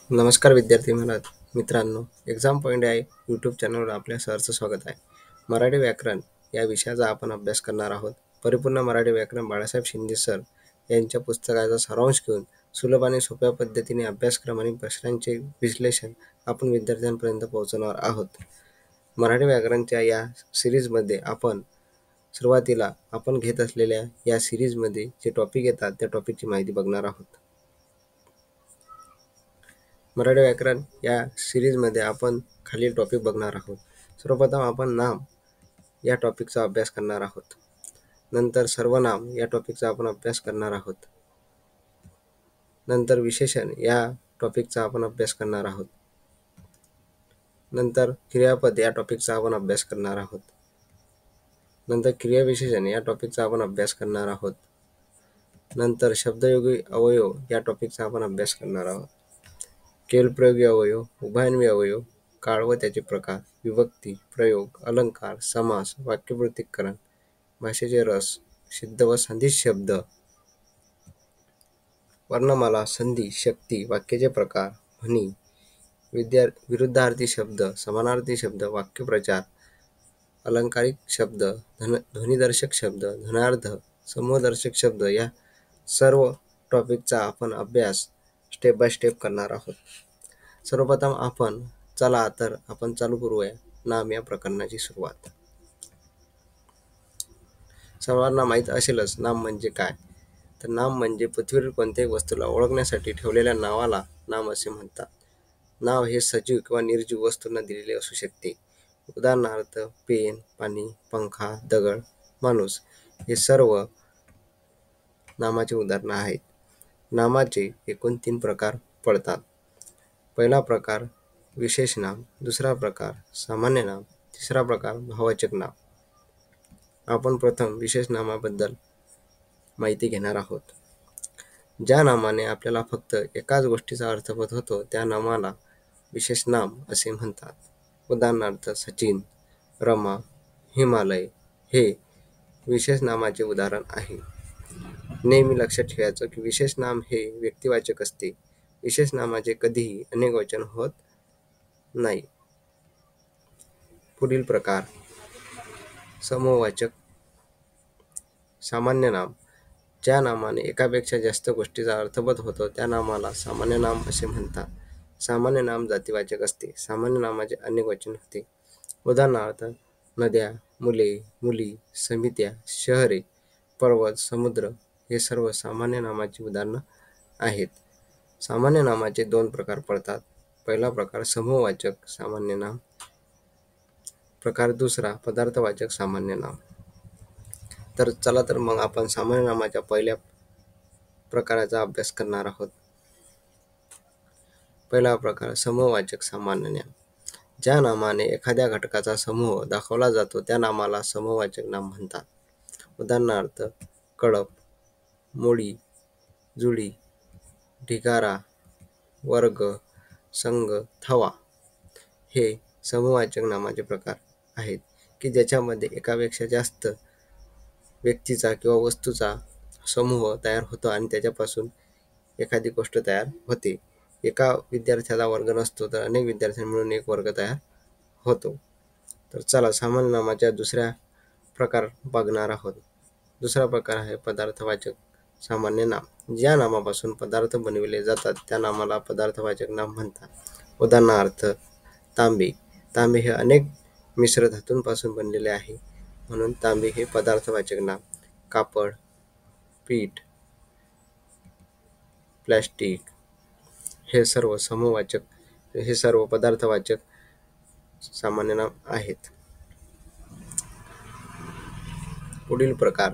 नमस्कार विद्यार्थी मित्रांनो, एक्झाम पॉईंट या यूट्यूब चॅनलवर आपल्या सहर्ष स्वागत आहे. मराठी व्याकरण या विषयाचा आपण अभ्यास करणार आहोत. परिपूर्ण मराठी व्याकरण बाळासाहेब शिंदे सर यांच्या पुस्तकाचा सारांश घेऊन सुलभ आणि सोप्या पद्धतीने अभ्यासक्रम आणि प्रश्नांचे विश्लेषण आपण विद्यार्थ्यांपर्यंत पोहोचवणार आहोत. मराठी व्याकरणच्या या सिरीजमध्ये सुरुवातीला आपण घेत असलेल्या या सिरीजमध्ये जे टॉपिक येतात त्या टॉपिकची माहिती बघणार आहोत. मराठी व्याकरण या सिरीजमध्ये आपण खालील टॉपिक बघणार आहोत. सर्वप्रथम आपण नाम या टॉपिकचा अभ्यास करणार आहोत. नंतर सर्वनाम या टॉपिकचा आपण अभ्यास करणार आहोत. नंतर विशेषण या टॉपिकचा आपण अभ्यास करणार आहोत. नंतर क्रियापद या टॉपिकचा आपण अभ्यास करणार आहोत. नंतर क्रियाविशेषण या टॉपिकचा आपण अभ्यास करणार आहोत. नंतर शब्दयोगी अवयव या टॉपिकचा आपण अभ्यास करणार आहोत. केलप्रयोगी अवयव, उभयन्वी अवयव, काळ व त्याचे प्रकार, विभक्ती, प्रयोग, अलंकार, समास, वाक्यप्रतीकरण, भाषेचे रस, सिद्ध व संधी शब्द, वर्णमाला, संधी, शक्ती, वाक्याचे प्रकार, ध्वनी, विरुद्धार्थी शब्द, समानार्थी शब्द, वाक्यप्रचार, अलंकारिक शब्द, ध्वनिदर्शक शब्द, ध्वनार्थ, समूहदर्शक शब्द या सर्व टॉपिकचा आपण अभ्यास स्टेप बाय स्टेप करणार आहोत. सर्वप्रथम आपण चालू करूया नाम या प्रकरणाची सुरुवात. सर्वांना माहीत असेलच नाम म्हणजे काय. तर नाम म्हणजे पृथ्वीवरील कोणत्याही वस्तूला ओळखण्यासाठी ठेवलेल्या नावाला नाम असे म्हणतात. नाव हे सजीव किंवा निर्जीव वस्तूंना दिलेले असू शकते. उदाहरणार्थ पेन, पाणी, पंखा, दगड, माणूस हे सर्व नामाचे उदाहरण आहेत. नामाचे एकूण 3 प्रकार पडतात. पहिला प्रकार विशेष नाम, दुसरा प्रकार सामान्य नाम, तिसरा प्रकार भाववाचक नाम. आपण प्रथम विशेष नामाबद्दल माहिती घेणार आहोत. ज्या नामाने आपल्याला फक्त एकाच गोष्टीचा अर्थबोध होतो त्या नामाला विशेष नाम असे म्हणतात. उदाहरणार्थ सचिन, रमा, हिमालय हे विशेष नामाचे उदाहरण आहे. नेहमी लक्षात ठेवायचं की विशेष नाम हे व्यक्तिवाचक असते. विशेष नामाचे कधीही अनेक वचन होत नाही. पुढील प्रकार समूहवाचक. सामान्य नाम. ज्या नामाने एकापेक्षा जास्त गोष्टीचा अर्थबोध होतो त्या नामाला सामान्य नाम असे म्हणतात. सामान्य नाम जातीवाचक असते. सामान्य नामाचे अनेक वचन होते. उदाहरणार्थ नद्या, मुले, मुली, समित्या, शहरे, पर्वत, समुद्र हे सर्व सामान्य नामाची उदाहरणं आहेत. सामान्य नामाचे 2 प्रकार पडतात. पहिला प्रकार समूहवाचक सामान्य नाम. प्रकार दुसरा पदार्थवाचक सामान्य नाम. तर मग आपण सामान्य नामाच्या पहिल्या प्रकाराचा अभ्यास करणार आहोत. पहिला प्रकार समूहवाचक सामान्य नाम. ज्या नामाने एखाद्या घटकाचा समूह दाखवला जातो त्या नामाला समूहवाचक नाम म्हणतात. उदाहरणार्थ कळप, मोळी, जुळी, ढिगारा, वर्ग, संघ, थवा हे समूहवाचक नामाचे प्रकार आहेत की ज्याच्यामध्ये एकापेक्षा जास्त व्यक्तीचा किंवा वस्तूचा समूह तयार होतो आणि त्याच्यापासून एखादी गोष्ट तयार होते. एका विद्यार्थ्याचा वर्ग नसतो तर अनेक विद्यार्थ्यांनी मिळून एक वर्ग तयार होतो. तर चला सामान्य नामाच्या दुसऱ्या प्रकार बघणार आहोत. दुसरा प्रकार आहे पदार्थवाचक सामान्य नाम. ज्या नामापासून पदार्थ बनविले जातात त्या नामाला पदार्थवाचक नाम म्हणतात. उदाहरणार्थ तांबे. तांबे हे अनेक मिश्र धातूंपासून बनलेले आहे म्हणून तांबे हे पदार्थवाचक नाम. कापड, पीठ, प्लॅस्टिक हे सर्व पदार्थवाचक सामान्य नाम आहेत. पुढील प्रकार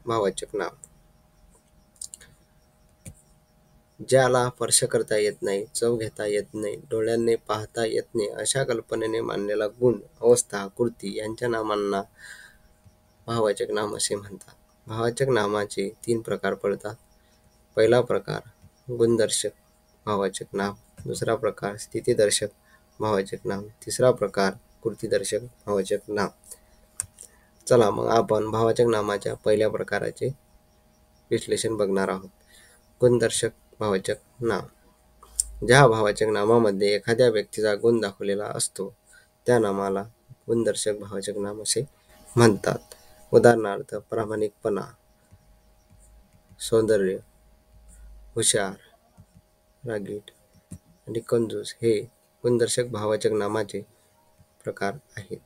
भाववाचक नाम. ज्याला स्पर्श करता येत नाही, चव घेता येत नाही, डोळ्यांनी पाहता येत नाही अशा कल्पनेने मानलेला गुण, अवस्था, कृती यांच्या नामांना भाववाचक नाम असे म्हणतात. भाववाचक नामाचे 3 प्रकार पडतात. पहिला प्रकार गुणदर्शक भाववाचक नाम, दुसरा प्रकार स्थितीदर्शक भाववाचक नाम, तिसरा प्रकार कृतीदर्शक भाववाचक नाम. चला मग आपण भाववाचक नामाच्या पहिल्या प्रकाराचे विश्लेषण बघणार आहोत. गुणदर्शक भाववाचक नाम. ज्या भाववाचक नामामध्ये एखाद्या व्यक्तीचा गुण दाखवलेला असतो त्या नामाला गुणदर्शक भाववाचक नाम असे म्हणतात. उदाहरणार्थ प्रामाणिकपणा, सौंदर्य, हुशार, रागीट आणि कंजूस हे गुणदर्शक भाववाचक नामाचे प्रकार आहेत.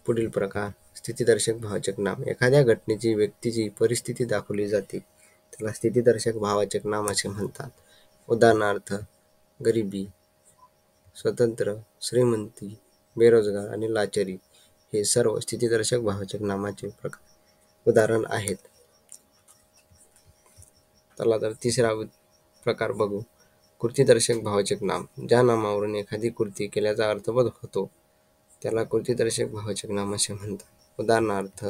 पुढील प्रकार स्थितिदर्शक भाववाचक नाम. एखाद्या घटनेची, व्यक्तीची परिस्थिती दाखवली जाते त्याला स्थितिदर्शक भाववाचक नाम असे म्हणतात. उदाहरणार्थ गरिबी, स्वतंत्र, श्रीमंती, बेरोजगार आणि लाचारी हे सर्व स्थितिदर्शक भाववाचक नामाचे उदाहरण आहेत. चला तर तिसरा प्रकार बघू. कृतीदर्शक भाववाचक नाम. ज्या नामावरून एखादी कृती केल्याचा अर्थबोध होतो त्याला कृतीदर्शक भाववाचक नाम असे म्हणतात. उदाहरणार्थ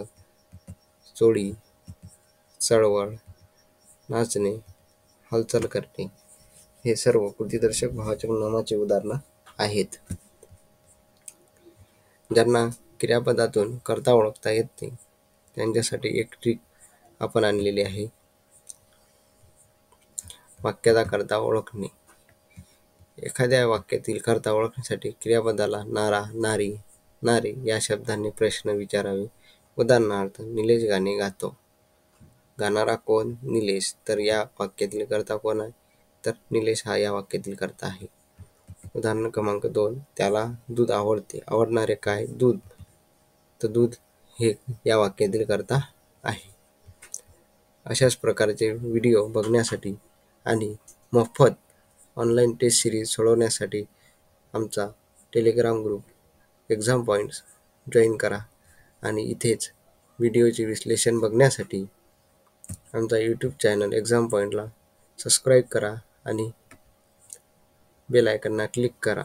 चोरी, चळवळ, नाचणे, हालचाल करणे हे सर्व कृतीदर्शक भाववाचक नामाचे उदाहरणं आहेत. ज्यांना क्रियापदातून कर्ता ओळखता येत नाही त्यांच्यासाठी एक ट्रिक आपण आणलेली आहे. वाक्याचा कर्ता ओळखणे. एखाद्या वाक्यातील कर्ता ओळखण्यासाठी क्रियापदाला नारा, नारी, नारे या शब्दांनी प्रश्न विचारावे. उदाहरणार्थ निलेश गाणे गातो. गाणारा कोण? निलेश. तर या वाक्यातील कर्ता कोण आहे? तर निलेश हा या वाक्यातील कर्ता आहे. उदाहरण क्रमांक 2. त्याला दूध आवडते. आवडणारे काय? दूध. तर दूध हे या वाक्यातील कर्ता आहे. अशाच प्रकारचे व्हिडिओ बघण्यासाठी आणि मोफत ऑनलाईन टेस्ट सिरीज सोडवण्यासाठी आमचा Telegram group exam points join करा आणि इथेच व्हिडिओचे विश्लेषण बघण्यासाठी आमचा यूट्यूब चॅनल एक्झाम पॉईंटला सबस्क्राईब करा आणि बेल आयकॉनला क्लिक करा.